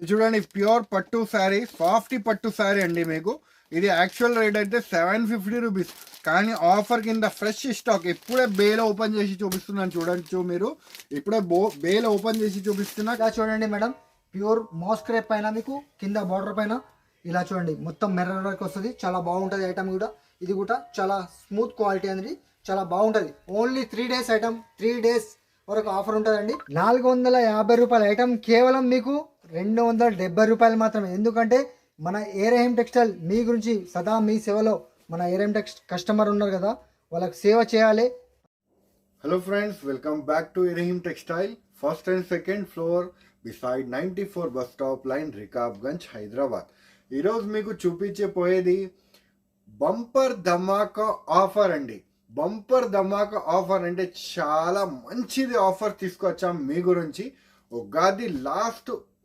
ఇది చూడండి ప్యూర్ పట్టు శారీ, సాఫ్ట్ పట్టు శారీ అండి. మీకు ఇది యాక్చువల్ రేట్ అయితే 750 రూపీస్, కానీ ఆఫర్ కింద ఫ్రెష్ స్టాక్ ఇప్పుడే బేలో ఓపెన్ చేసి చూపిస్తున్నాను. చూడండి మీరు ఇప్పుడే బేలో ఓపెన్ చేసి చూపిస్తున్నా. ఇలా చూడండి మేడం, ప్యూర్ మాస్క్ రేప్ పైన మీకు కింద బార్డర్ పైన ఇలా చూడండి మొత్తం మిర్రర్ వర్క్ వస్తుంది. చాలా బాగుంటుంది ఐటమ్ కూడా. ఇది కూడా చాలా స్మూత్ క్వాలిటీ అనేది చాలా బాగుంటుంది. ఓన్లీ 3 డేస్ ఐటమ్, 3 డేస్ వరకు ఆఫర్ ఉంటుందండి. 450 రూపాయల ఐటమ్ కేవలం మీకు 270 రూపాయలు మాత్రమే. ఎందుకంటే మన ఏరహీం టెక్స్టైల్ మీ గురించి సదా మీ సేవలో. మన ఏరహీం కస్టమర్ ఉన్నారు కదా, వాళ్ళకి సేవ చేయాలి. Hello friends, welcome back to Ibrahim textile, first and second floor beside 94 bus stop line, Rikabganj, Hyderabad. ఈరోజు మీకు చూపించబోయేది బంపర్ ధమాకా ఆఫర్ అండి. బంపర్ ధమాకా ఆఫర్ అంటే చాలా మంచిది ఆఫర్ తీసుకొచ్చాం మీ గురించి.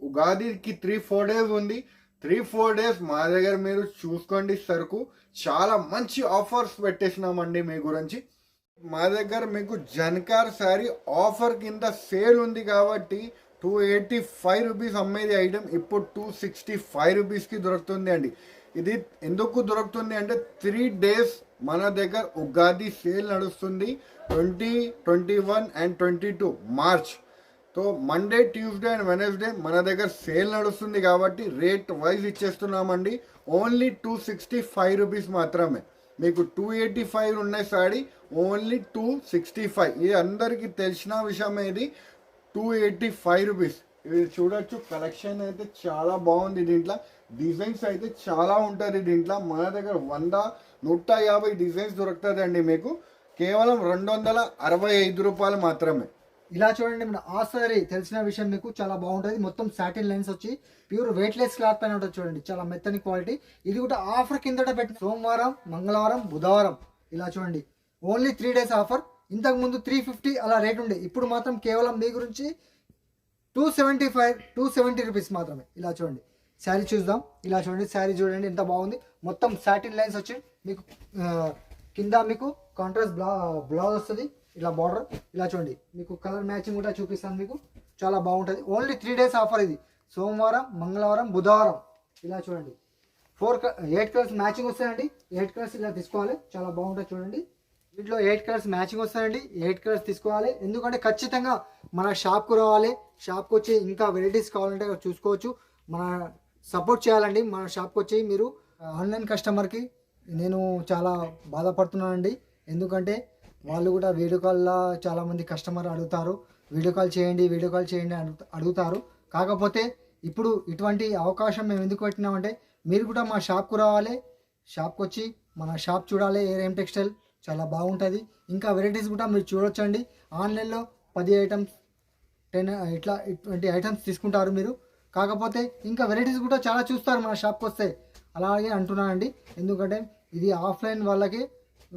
ఉగాదికి 3-4 డేస్ ఉంది. 3-4 డేస్ మా దగ్గర మీరు చూసుకోండి. సరుకు చాలా మంచి ఆఫర్స్ పెట్టేసినామండి మీ గురించి. మా దగ్గర మీకు జన్కార్ శారీ ఆఫర్ కింద సేల్ ఉంది కాబట్టి 285 రూపీస్ అమ్మేది ఐటమ్ ఇప్పుడు 265 రూపీస్కి దొరుకుతుంది అండి. ఇది ఎందుకు దొరుకుతుంది అంటే 3 డేస్ మన దగ్గర ఉగాది సేల్ నడుస్తుంది. 20, 21 and 22 March. So Monday, Tuesday and Wednesday మన దగ్గర సేల్ నడుస్తుంది కాబట్టి రేట్ వైజ్ ఇచ్చేస్తున్నామండి. ఓన్లీ 265 రూపీస్ మాత్రమే. మీకు 285 ఉన్నాయి సారీ, ఓన్లీ 265. ఇది అందరికీ తెలిసిన విషయం. ఇది 285 రూపీస్. ఇది చూడొచ్చు, కలెక్షన్ అయితే చాలా బాగుంది. దీంట్లో డిజైన్స్ అయితే చాలా ఉంటుంది. దీంట్లో మన దగ్గర 100-150 డిజైన్స్ దొరుకుతుంది అండి. మీకు కేవలం 265 రూపాయలు మాత్రమే. ఇలా చూడండి మన ఆ సారీ తెలిసిన విషయం మీకు చాలా బాగుంటుంది. మొత్తం సాటిన్ లైన్స్ వచ్చి ప్యూర్ వెయిట్లెస్ క్లాత్ పైన ఉంటుంది. చూడండి చాలా మెత్తని క్వాలిటీ. ఇది కూడా ఆఫర్ కిందట పెట్టి సోమవారం, మంగళవారం, బుధవారం ఇలా చూడండి. Only 3 days offer. ఇంతకు ముందు 350 అలా రేట్ ఉండే, ఇప్పుడు మాత్రం కేవలం మీ గురించి 270 రూపీస్ మాత్రమే. ఇలా చూడండి శారీ చూద్దాం. ఇలా చూడండి శారీ చూడండి ఎంత బాగుంది. మొత్తం సాటిన్ లైన్స్ వచ్చి మీకు కింద మీకు కాంట్రాస్ట్ బ్లౌజ్ వస్తుంది. ఇలా బార్డర్ ఇలా చూడండి. మీకు కలర్ మ్యాచింగ్ కూడా చూపిస్తాను మీకు. చాలా బాగుంటుంది. ఓన్లీ 3 డేస్ ఆఫర్ ఇది. సోమవారం, మంగళవారం, బుధవారం ఇలా చూడండి. 8 కలర్స్ మ్యాచింగ్ వస్తాయండి. 8 కలర్స్ ఇలా తీసుకోవాలి. చాలా బాగుంటుంది చూడండి. వీటిలో 8 కలర్స్ మ్యాచింగ్ వస్తాయండి. 8 కలర్స్ తీసుకోవాలి. ఎందుకంటే ఖచ్చితంగా మన షాప్కు రావాలి. షాప్కి వచ్చి ఇంకా వెరైటీస్ కావాలంటే చూసుకోవచ్చు. మన సపోర్ట్ చేయాలండి. మన షాప్కి వచ్చి మీరు. ఆన్లైన్ కస్టమర్కి నేను చాలా బాధపడుతున్నానండి. ఎందుకంటే వాళ్ళు కూడా వీడియో కాల్లో చాలామంది కస్టమర్ అడుగుతారు, వీడియో కాల్ చేయండి అడుగుతారు. కాకపోతే ఇప్పుడు ఇటువంటి అవకాశం మేము ఎందుకు పెట్టినామంటే మీరు కూడా మా షాప్కు రావాలి. షాప్కి వచ్చి మన షాప్ చూడాలి. ఏరహీం టెక్స్టైల్ చాలా బాగుంటుంది. ఇంకా వెరైటీస్ కూడా మీరు చూడొచ్చండి. ఆన్లైన్లో 10 ఐటమ్స్ 10 ఇట్లా 20 ఐటమ్స్ తీసుకుంటారు మీరు. కాకపోతే ఇంకా వెరైటీస్ కూడా చాలా చూస్తారు మన షాప్కి వస్తే. అలాగే అంటున్నానండి. ఎందుకంటే ఇది ఆఫ్లైన్ వాళ్ళకి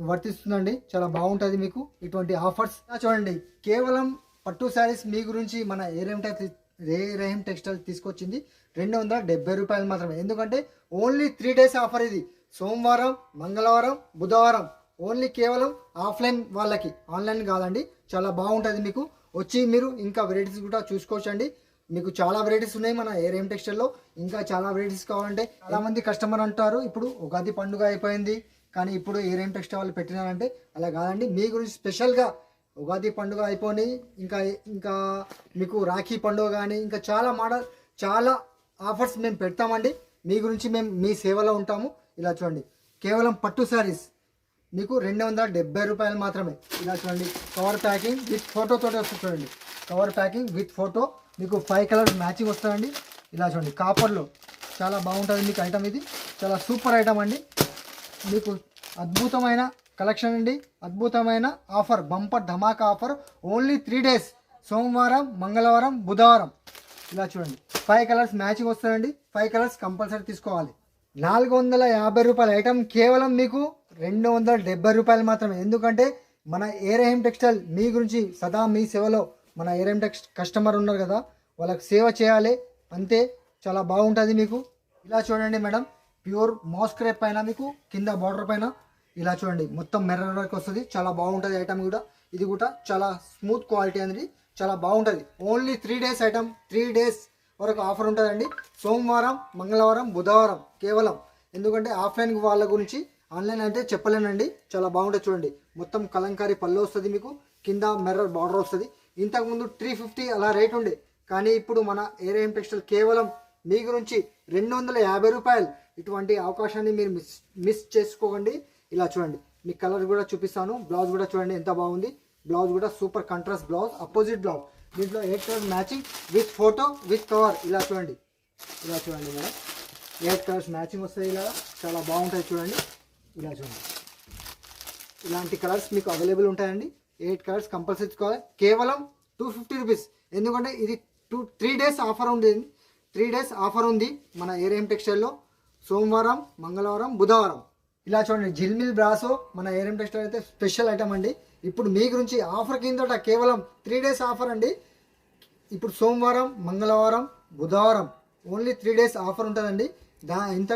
వర్తిస్తుందండి. చాలా బాగుంటుంది మీకు ఇటువంటి ఆఫర్స్. చూడండి కేవలం పట్టు శారీస్ మీ గురించి మన ఏరహీం టెక్స్టైల్ తీసుకొచ్చింది 270 రూపాయలు మాత్రమే. ఎందుకంటే ఓన్లీ 3 డేస్ ఆఫర్ ఇది. సోమవారం, మంగళవారం, బుధవారం. ఓన్లీ కేవలం ఆఫ్లైన్ వాళ్ళకి, ఆన్లైన్ కాదండి. చాలా బాగుంటుంది మీకు. వచ్చి మీరు ఇంకా వెరైటీస్ కూడా చూసుకోవచ్చండి. మీకు చాలా వెరైటీస్ ఉన్నాయి మన ఏరహీం టెక్స్టైల్లో. ఇంకా చాలా వెరైటీస్ కావాలంటే చాలామంది కస్టమర్ అంటారు ఇప్పుడు ఉగాది పండుగ అయిపోయింది కానీ ఇప్పుడు ఏరహీం టెక్స్టైల్ వాళ్ళు పెట్టినారంటే అలా కాదండి. మీ గురించి స్పెషల్గా ఉగాది పండుగ అయిపోయి ఇంకా మీకు రాఖీ పండుగ కానీ ఇంకా చాలా ఆఫర్స్ మేము పెడతామండి. మీ గురించి మేము మీ సేవలో ఉంటాము. ఇలా చూడండి కేవలం పట్టు శారీస్ మీకు 270 రూపాయలు మాత్రమే. ఇలా చూడండి కవర్ ప్యాకింగ్ విత్ ఫోటోతో వస్తుంది. చూడండి కవర్ ప్యాకింగ్ విత్ ఫోటో. మీకు 5 కలర్స్ మ్యాచింగ్ వస్తుందండి. ఇలా చూడండి కాపర్లో చాలా బాగుంటుంది మీకు ఐటమ్. ఇది చాలా సూపర్ ఐటమ్ అండి. మీకు అద్భుతమైన కలెక్షన్ అండి. అద్భుతమైన ఆఫర్, బంపర్ ధమాకా ఆఫర్. ఓన్లీ 3 డేస్ సోమవారం, మంగళవారం, బుధవారం. ఇలా చూడండి 5 కలర్స్ మ్యాచింగ్ వస్తుందండి. 5 కలర్స్ కంపల్సరీ తీసుకోవాలి. 450 రూపాయల ఐటమ్ కేవలం మీకు 270 రూపాయలు మాత్రమే. ఎందుకంటే మన ఏరహీం టెక్స్టైల్ మీ గురించి సదా మీ సేవలో. మన ఏరహీం కస్టమర్ ఉన్నారు కదా, వాళ్ళకి సేవ చేయాలి అంతే. చాలా బాగుంటుంది మీకు. ఇలా చూడండి మేడం, ప్యూర్ మాస్క్ రేప్ పైన మీకు కింద బార్డర్ పైన ఇలా చూడండి మొత్తం మిర్రర్ వర్క్ వస్తుంది. చాలా బాగుంటుంది ఐటమ్ కూడా. ఇది కూడా చాలా స్మూత్ క్వాలిటీ అనేది చాలా బాగుంటుంది. ఓన్లీ 3 డేస్ ఐటమ్, 3 డేస్ వరకు ఆఫర్ ఉంటుందండి. సోమవారం, మంగళవారం, బుధవారం కేవలం. ఎందుకంటే ఆఫ్లైన్ వాళ్ళ గురించి, ఆన్లైన్ అంటే చెప్పలేనండి. చాలా బాగుంటుంది చూడండి. మొత్తం కలంకారీ పళ్ళు వస్తుంది మీకు, కింద మిర్రర్ బార్డర్ వస్తుంది. ఇంతకుముందు 350 అలా రేట్ ఉండే, కానీ ఇప్పుడు మన ఏరేఎం టెక్స్టైల్ కేవలం మీ గురించి 250 రూపాయలు. ఇటువంటి అవకాశాన్ని మీరు మిస్ చేసుకోకండి. ఇలా చూడండి, మీ కలర్ కూడా చూపిస్తాను. బ్లౌజ్ కూడా చూడండి ఎంత బాగుంది. బ్లౌజ్ కూడా super contrast blouse, opposite blouse. దీంట్లో 8 colour matching with photo with cover. ఇలా చూడండి, ఇలా చూడండి మేడం, 8 కలర్స్ మ్యాచింగ్ వస్తాయి. ఇలా చాలా బాగుంటుంది చూడండి. ఇలా చూడండి, ఇలాంటి కలర్స్ మీకు అవైలబుల్ ఉంటాయండి. 8 కలర్స్ కంపల్సరీ తీసుకోవాలి. కేవలం 250 రూపీస్. ఎందుకంటే ఇది 3 డేస్ ఆఫర్ ఉంది. 3 డేస్ ఆఫర్ ఉంది మన ఏరేఎం టెక్స్టైల్లో. సోమవారం, మంగళవారం, బుధవారం. ఇలా చూడండి, జిల్మిల్ బ్రాసో మన ఏరేఎం టెక్స్టైల్ అయితే స్పెషల్ ఐటమ్ అండి. ఇప్పుడు మీ గురించి ఆఫర్ కిందట కేవలం 3 డేస్ ఆఫర్ అండి. ఇప్పుడు సోమవారం, మంగళవారం, బుధవారం ఓన్లీ 3 డేస్ ఆఫర్ ఉంటుందండి. ఇంత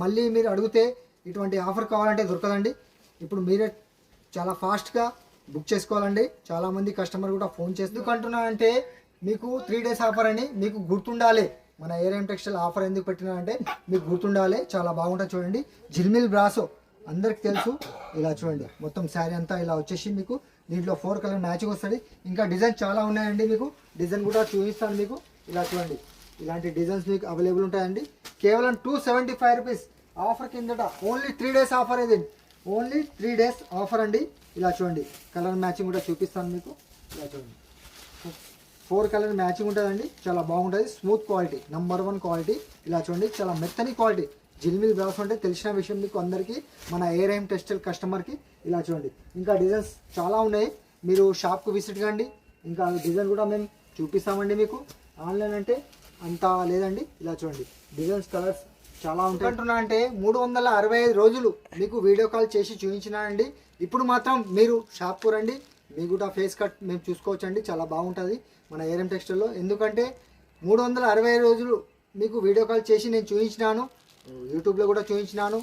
మళ్ళీ మీరు అడిగితే ఇటువంటి ఆఫర్ కావాలంటే దొరకదండి. ఇప్పుడు మీరే చాలా ఫాస్ట్గా బుక్ చేసుకోవాలండి. చాలామంది కస్టమర్ కూడా ఫోన్ చేసి ఎందుకు అంటున్నా అంటే మీకు 3 డేస్ ఆఫర్ అని మీకు గుర్తుండాలి. మన ఏరేఎం టెక్స్టైల్ ఆఫర్ ఎందుకు పెట్టినా అంటే మీకు గుర్తుండాలి. చాలా బాగుంటుంది చూడండి. జిల్మిల్ బ్రాసో అందరికి తెలుసు. ఇలా చూడండి, మొత్తం శారీ అంతా ఇలా వచ్చేసి మీకు దీంట్లో 4 కలర్ మ్యాచింగ్ వస్తుంది. ఇంకా డిజైన్ చాలా ఉన్నాయండి. మీకు డిజైన్ కూడా చూపిస్తాను మీకు. ఇలా చూడండి, ఇలాంటి డిజైన్స్ మీకు అవైలబుల్ ఉంటాయండి. కేవలం 275 రూపీస్ ఆఫర్ కిందట. ఓన్లీ 3 డేస్ ఆఫర్ ఇది. ఓన్లీ 3 డేస్ ఆఫర్ అండి. ఇలా చూడండి, కలర్ మ్యాచింగ్ కూడా చూపిస్తాను మీకు. ఇలా చూడండి, 4 కలర్ మ్యాచింగ్ ఉంటుందండి. చాలా బాగుంటుంది. Smooth quality, number 1 quality. ఇలా చూడండి, చాలా మెత్తని క్వాలిటీ. జిల్మిల్ బ్రాస్ అంటే తెలిసిన విషయం మీకు అందరికీ, మన ఏరేఎం టెక్స్టైల్ కస్టమర్కి. ఇలా చూడండి, ఇంకా డిజైన్స్ చాలా ఉన్నాయి. మీరు షాప్కు విజిట్ కండి. ఇంకా డిజైన్ కూడా మేము చూపిస్తామండి మీకు. ఆన్లైన్ అంటే అంత లేదండి. ఇలా చూడండి, డిజైన్స్ కలర్స్ చాలా ఉంటాయి. అంటున్నా అంటే 365 రోజులు మీకు వీడియో కాల్ చేసి చూపించినానండి. ఇప్పుడు మాత్రం మీరు షాప్కు రండి. మీకు కూడా ఫేస్ కట్ మేము చూసుకోవచ్చండి. చాలా బాగుంటుంది మన ఏరేఎం టెక్స్టైల్లో. ఎందుకంటే 365 రోజులు మీకు వీడియో కాల్ చేసి నేను చూపించినాను. యూట్యూబ్లో కూడా చూపించినాను,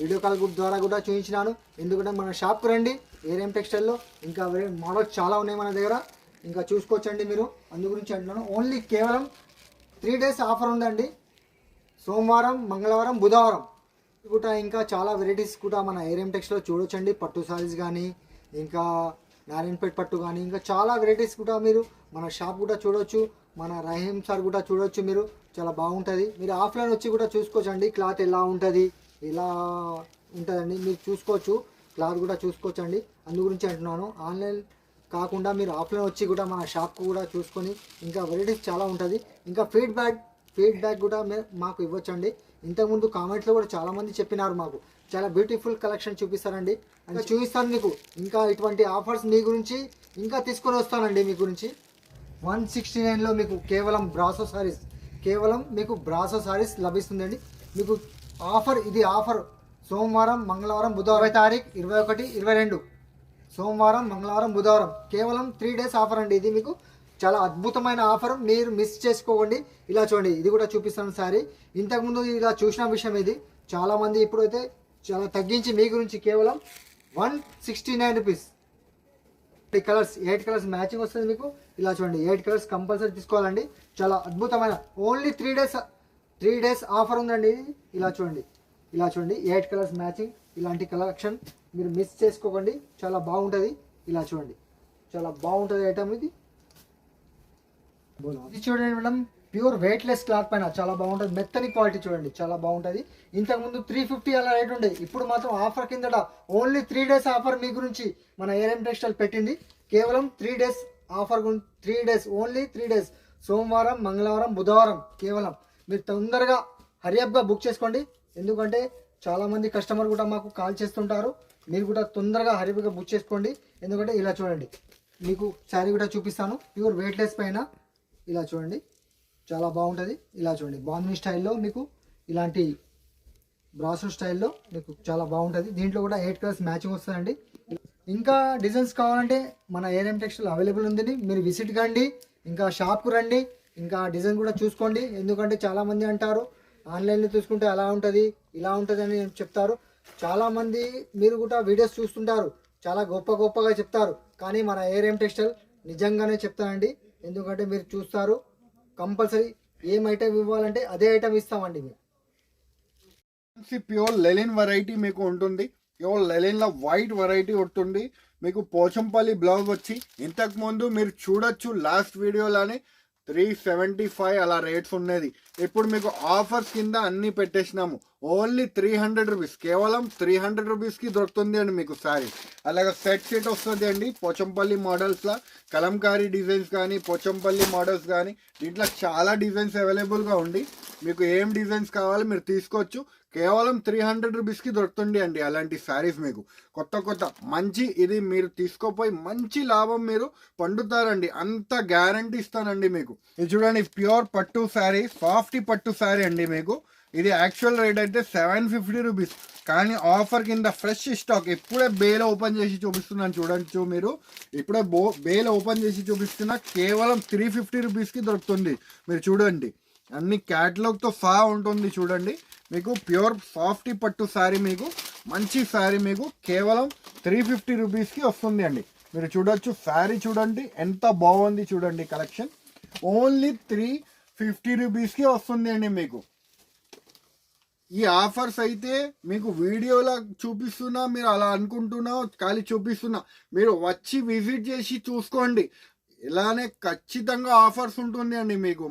వీడియో కాల్ ద్వారా కూడా చూపించినాను. ఎందుకంటే మన షాప్కి రండి ఏరేఎం టెక్స్టైల్లో. ఇంకా మోడల్స్ చాలా ఉన్నాయి మన దగ్గర, ఇంకా చూసుకోవచ్చండి మీరు. అందు గురించి అంటున్నాను. ఓన్లీ కేవలం 3 డేస్ ఆఫర్ ఉందండి. సోమవారం, మంగళవారం, బుధవారం కూడా ఇంకా చాలా వెరైటీస్ కూడా మన ఏరేఎం టెక్స్టైల్లో చూడొచ్చండి. పట్టు సారీస్ కానీ, ఇంకా నారాయణపేట పట్టు కానీ, ఇంకా చాలా వెరైటీస్ కూడా మీరు మన షాప్ కూడా చూడొచ్చు. మన రహీం సార్ కూడా చూడొచ్చు మీరు. చాలా బాగుంటుంది. మీరు ఆఫ్లైన్ వచ్చి కూడా చూసుకోవచ్చండి. క్లాత్ ఎలా ఉంటుంది, ఎలా ఉంటుందండి మీరు చూసుకోవచ్చు. క్లాత్ కూడా చూసుకోవచ్చండి. అందు గురించి అంటున్నాను. ఆన్లైన్ కాకుండా మీరు ఆఫ్లైన్ వచ్చి కూడా మన షాప్కు కూడా చూసుకొని, ఇంకా వెరైటీస్ చాలా ఉంటుంది. ఇంకా ఫీడ్బ్యాక్ కూడా మాకు ఇవ్వచ్చండి. ఇంతకుముందు కామెంట్లో కూడా చాలామంది చెప్పినారు మాకు చాలా బ్యూటిఫుల్ కలెక్షన్ చూపిస్తారండి. ఇంకా చూపిస్తాను మీకు. ఇంకా ఇటువంటి ఆఫర్స్ మీ గురించి ఇంకా తీసుకొని వస్తానండి మీ గురించి. 169లో మీకు కేవలం బ్రాసో సారీస్, కేవలం మీకు బ్రాసో సారీస్ లభిస్తుందండి. మీకు ఆఫర్ ఇది. ఆఫర్ సోమవారం, మంగళవారం, బుధవారం. తారీఖు 21, 22 సోమవారం, మంగళవారం, బుధవారం. కేవలం 3 డేస్ ఆఫర్ అండి. ఇది మీకు చాలా అద్భుతమైన ఆఫర్, మీరు మిస్ చేసుకోకండి. ఇలా చూడండి, ఇది కూడా చూపిస్తాను సారీ. ఇంతకుముందు ఇలా చూసిన విషయం ఇది. చాలామంది ఇప్పుడైతే చాలా తగ్గించి మీ గురించి కేవలం 169 రూపీస్. కలర్స్ 8 కలర్స్ మ్యాచింగ్ వస్తుంది మీకు. ఇలా చూడండి, 8 కలర్స్ కంపల్సరీ తీసుకోవాలండి. చాలా అద్భుతమైన ఓన్లీ 3 డేస్ ఆఫర్ ఉందండి. ఇలా చూడండి, ఇలా చూడండి, 8 కలర్స్ మ్యాచింగ్. ఇలాంటి కలెక్షన్ మీరు మిస్ చేసుకోకండి. చాలా బాగుంటుంది. ఇలా చూడండి, చాలా బాగుంటుంది ఐటమ్ ఇది. ఇది చూడండి మేడం, ప్యూర్ వెయిట్లెస్ క్లాత్ పైన చాలా బాగుంటుంది. మెత్తని క్వాలిటీ చూడండి, చాలా బాగుంటుంది. ఇంతకుముందు 350 అలా రేట్ ఉండే. ఇప్పుడు మాత్రం ఆఫర్ కిందట ఓన్లీ 3 డేస్ ఆఫర్ మీ గురించి మన ఏరేఎం టెక్స్టైల్ పెట్టింది. కేవలం 3 days offer. 3 days, only 3 days. సోమవారం, మంగళవారం, బుధవారం. కేవలం మీరు తొందరగా హరియప్గా బుక్ చేసుకోండి. ఎందుకంటే చాలామంది కస్టమర్ కూడా మాకు కాల్ చేస్తుంటారు. మీరు కూడా తొందరగా హరియప్గా బుక్ చేసుకోండి. ఎందుకంటే ఇలా చూడండి, మీకు శారీ కూడా చూపిస్తాను. ప్యూర్ వెయిట్లెస్ పైన ఇలా చూడండి, చాలా బాగుంటుంది. ఇలా చూడండి, బాందిని స్టైల్లో మీకు ఇలాంటి బ్రాసో స్టైల్లో మీకు చాలా బాగుంటుంది. దీంట్లో కూడా 8 కలర్స్ మ్యాచింగ్ వస్తుందండి. ఇంకా డిజైన్స్ కావాలంటే మన ఏరేఎం టెక్స్టైల్ అవైలబుల్ ఉందండి. మీరు విజిట్ కండి, ఇంకా షాప్కు రండి, ఇంకా డిజైన్ కూడా చూసుకోండి. ఎందుకంటే చాలామంది అంటారు ఆన్లైన్లో చూసుకుంటే అలా ఉంటుంది, ఇలా ఉంటుంది అని చెప్తారు. చాలామంది మీరు కూడా వీడియోస్ చూస్తుంటారు, చాలా గొప్పగా చెప్తారు. కానీ మన ఏరేఎం టెక్స్టైల్ నిజంగానే చెప్తానండి. ఎందుకంటే మీరు చూస్తారు, కంపల్సరీ ఏం ఐటమ్ ఇవ్వాలంటే అదే ఐటమ్ ఇస్తామండి మేము. ప్యూర్ లెలిన్ వెరైటీ మీకు ఉంటుంది. ప్యూర్ లెలిన్ లో వైట్ వెరైటీ ఉంటుంది మీకు. పోచంపల్లి బ్లౌజ్ వచ్చి ఇంతకు ముందు మీరు చూడొచ్చు లాస్ట్ వీడియోలోనే 375 అలా రేట్స్ ఉన్నది. ఇప్పుడు మీకు ఆఫర్స్ కింద అన్ని పెట్టేసినాము. ఓన్లీ 300 రూపీస్, కేవలం 300 రూపీస్కి దొరుకుతుంది అండి మీకు శారీ. అలాగే సెట్ వస్తుంది అండి పోచంపల్లి మోడల్స్లో. కలంకారీ డిజైన్స్ కానీ పోచంపల్లి మోడల్స్ కానీ దీంట్లో చాలా డిజైన్స్ అవైలబుల్గా ఉంది. మీకు ఏం డిజైన్స్ కావాలో మీరు తీసుకోవచ్చు. కేవలం 300 రూపీస్కి దొరుకుతుంది అండి అలాంటి శారీస్ మీకు. కొత్త మంచి ఇది మీరు తీసుకోపోయి మంచి లాభం మీరు పండుతారండి, అంత గ్యారంటీ ఇస్తానండి మీకు. ఇది చూడండి ప్యూర్ పట్టు శారీ, సాఫ్ట్ పట్టు శారీ అండి మీకు. ఇది యాక్చువల్ రేట్ అయితే 750 రూపీస్, కానీ ఆఫర్ కింద ఫ్రెష్ స్టాక్ ఇప్పుడే బేల్ ఓపెన్ చేసి చూపిస్తున్నాను చూడొచ్చు మీరు. ఇప్పుడే బేల్ ఓపెన్ చేసి చూపిస్తున్నా. కేవలం 350 రూపీస్కి దొరుకుతుంది. మీరు చూడండి అన్ని క్యాటలాగ్తో సహా ఉంటుంది చూడండి. మీకు ప్యూర్ సాఫ్ట్ పట్టు శారీ మీకు, మంచి శారీ మీకు కేవలం 350 రూపీస్కి వస్తుంది అండి. మీరు చూడొచ్చు శారీ చూడండి ఎంత బాగుంది చూడండి. కలెక్షన్ ఓన్లీ 350 రూపీస్కి వస్తుంది అండి మీకు. ఈ ఆఫర్స్ అయితే మీకు వీడియోలో చూపిస్తున్నా, మీరు అలా అనుకుంటున్నా ఖాళీ చూపిస్తున్నా. మీరు వచ్చి విజిట్ చేసి చూసుకోండి. ఇలానే ఖచ్చితంగా ఆఫర్స్ ఉంటుంది అండి మీకు.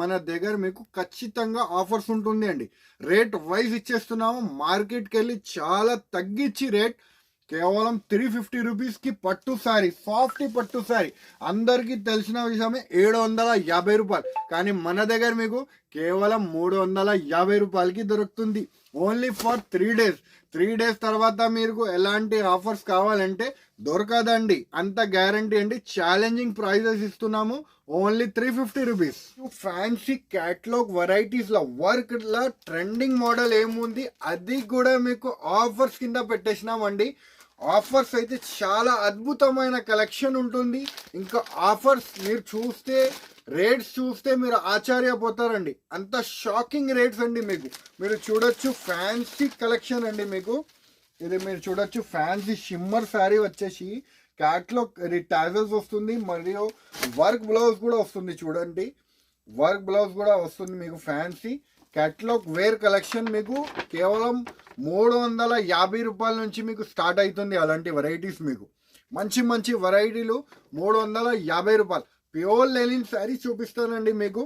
మన దగ్గర మీకు ఖచ్చితంగా ఆఫర్స్ ఉంటుంది అండి. రేట్ వైజ్ ఇచ్చేస్తున్నాము. మార్కెట్కి వెళ్ళి చాలా తగ్గించి రేట్ కేవలం 350 రూపీస్కి పట్టు శారీ, సాఫ్ట్ పట్టు శారీ. అందరికీ తెలిసిన విషయమే 750 రూపాయలు, కానీ మన దగ్గర మీకు కేవలం 350 రూపాయలకి దొరుకుతుంది. Only for 3 days. 3 డేస్ తర్వాత మీకు ఎలాంటి ఆఫర్స్ కావాలంటే దొరకదండి, అంత గ్యారంటీ అండి. ఛాలెంజింగ్ ప్రైజెస్ ఇస్తున్నాము. Only 350 rupees. Fancy catalogue varieties లో వర్క్ లా ట్రెండింగ్ మోడల్ ఏముంది అది కూడా మీకు ఆఫర్స్ కింద పెట్టేసినామండి. ఆఫర్స్ అయితే చాలా అద్భుతమైన కలెక్షన్ ఉంటుంది. ఇంకా ఆఫర్స్ మీరు చూస్తే, రేట్స్ చూస్తే మీరు ఆశ్చర్యపోతారండి. అంత షాకింగ్ రేట్స్ అండి మీకు. మీరు చూడొచ్చు ఫ్యాన్సీ కలెక్షన్ అండి మీకు. ఇది మీరు చూడొచ్చు ఫ్యాన్సీ షిమ్మర్ శారీ వచ్చేసి క్యాట్లాగ్ ఇది టాజల్స్ వస్తుంది, మరియు వర్క్ బ్లౌజ్ కూడా వస్తుంది చూడండి. వర్క్ బ్లౌజ్ కూడా వస్తుంది మీకు. ఫ్యాన్సీ క్యాట్లాగ్ వేర్ కలెక్షన్ మీకు కేవలం 350 రూపాయల నుంచి మీకు స్టార్ట్ అవుతుంది. అలాంటి వెరైటీస్ మీకు మంచి వెరైటీలు 350 రూపాయలు. ప్యూర్ లెనిన్ శారీ చూపిస్తానండి మీకు.